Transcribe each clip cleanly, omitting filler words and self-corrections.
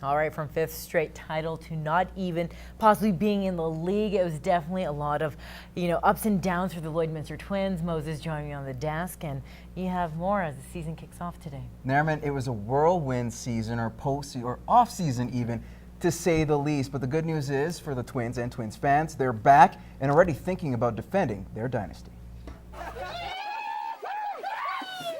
All right, from fifth straight title to not even possibly being in the league, it was definitely a lot of, ups and downs for the Lloydminster Twins. Moses joining me on the desk, and you have more as the season kicks off today. Nairman, it was a whirlwind season, or off-season even, to say the least. But the good news is for the Twins and Twins fans, they're back and already thinking about defending their dynasty.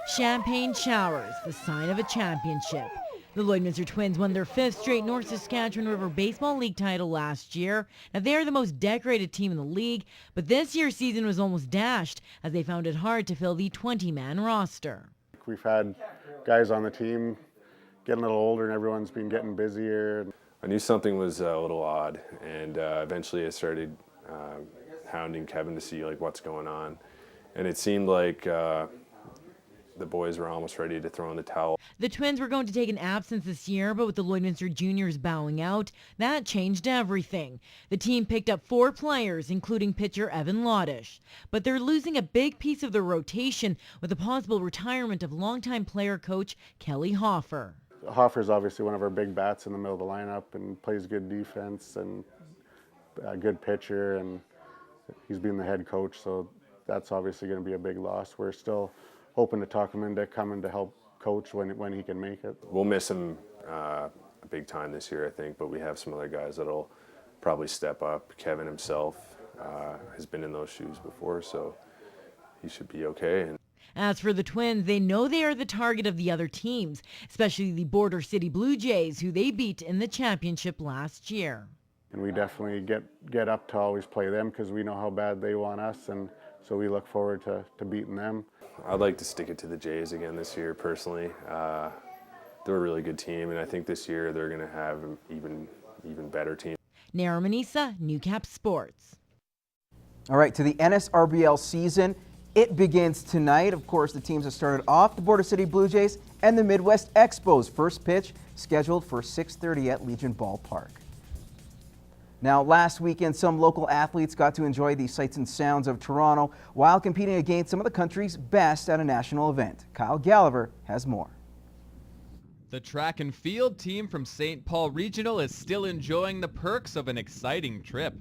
Champagne showers, the sign of a championship. The Lloydminster Twins won their fifth straight North Saskatchewan River Baseball League title last year. Now, they are the most decorated team in the league, but this year's season was almost dashed as they found it hard to fill the 20-man roster. We've had guys on the team getting a little older and everyone's been getting busier. I knew something was a little odd, and eventually I started hounding Kevin to see what's going on, and it seemed like the boys were almost ready to throw in the towel. The Twins were going to take an absence this year, but with the Lloydminster Juniors bowing out, that changed everything. The team picked up 4 players, including pitcher Evan Lodish. But they're losing a big piece of their rotation with the possible retirement of longtime player coach Kelly Hoffer. Hoffer's obviously one of our big bats in the middle of the lineup and plays good defense and a good pitcher, and he's been the head coach, so that's obviously going to be a big loss. We're still hoping to talk him into coming to help coach when he can make it. We'll miss him a big time this year, I think, but we have some other guys that'll probably step up. Kevin himself has been in those shoes before, so he should be okay. As for the Twins, they know they are the target of the other teams, especially the Border City Blue Jays, who they beat in the championship last year. And we definitely get up to always play them because we know how bad they want us, and so we look forward to beating them. I'd like to stick it to the Jays again this year, personally. They're a really good team, and I think this year they're going to have an even better team. Nara Manisa, Newcap Sports. All right, to the NSRBL season. It begins tonight. Of course, the teams have started off, the Border City Blue Jays and the Midwest Expos. First pitch scheduled for 6:30 at Legion Ballpark. Now, last weekend, some local athletes got to enjoy the sights and sounds of Toronto while competing against some of the country's best at a national event. Kyle Gallagher has more. The track and field team from St. Paul Regional is still enjoying the perks of an exciting trip.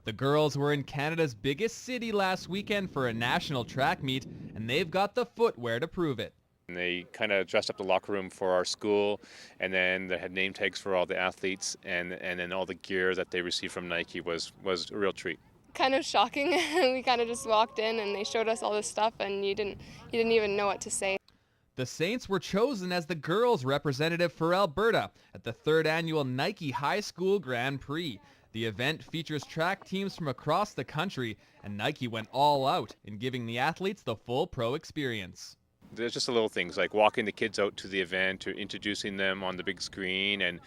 The girls were in Canada's biggest city last weekend for a national track meet, and they've got the footwear to prove it. And they kind of dressed up the locker room for our school, and then they had name tags for all the athletes, and then all the gear that they received from Nike was a real treat. Kind of shocking. We kind of just walked in and they showed us all this stuff, and you didn't even know what to say. The Saints were chosen as the girls' representative for Alberta at the 3rd annual Nike High School Grand Prix. The event features track teams from across the country, and Nike went all out in giving the athletes the full pro experience. There's just the little things like walking the kids out to the event, or introducing them on the big screen, and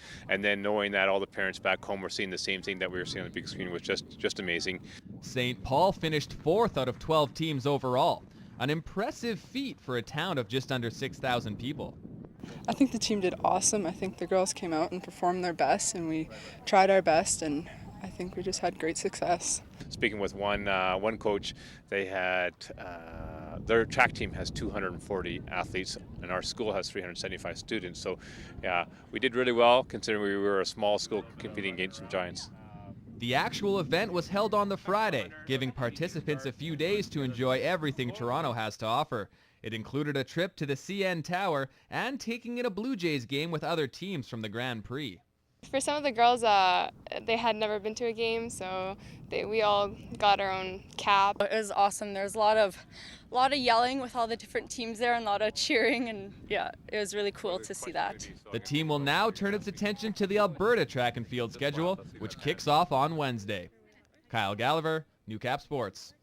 then knowing that all the parents back home were seeing the same thing that we were seeing on the big screen was just amazing. St. Paul finished 4th out of 12 teams overall, an impressive feat for a town of just under 6,000 people. I think the team did awesome. I think the girls came out and performed their best, and we tried our best, and I think we just had great success. Speaking with one coach, they had their track team has 240 athletes, and our school has 375 students. So, yeah, we did really well considering we were a small school competing against some giants. The actual event was held on the Friday, giving participants a few days to enjoy everything Toronto has to offer. It included a trip to the CN Tower and taking in a Blue Jays game with other teams from the Grand Prix. For some of the girls, they had never been to a game, so we all got our own cap. It was awesome. There was a lot of yelling with all the different teams there and a lot of cheering, and yeah, it was really cool to see that. The team will now turn its attention to the Alberta track and field schedule, which kicks off on Wednesday. Kyle Gallagher, Newcap Sports.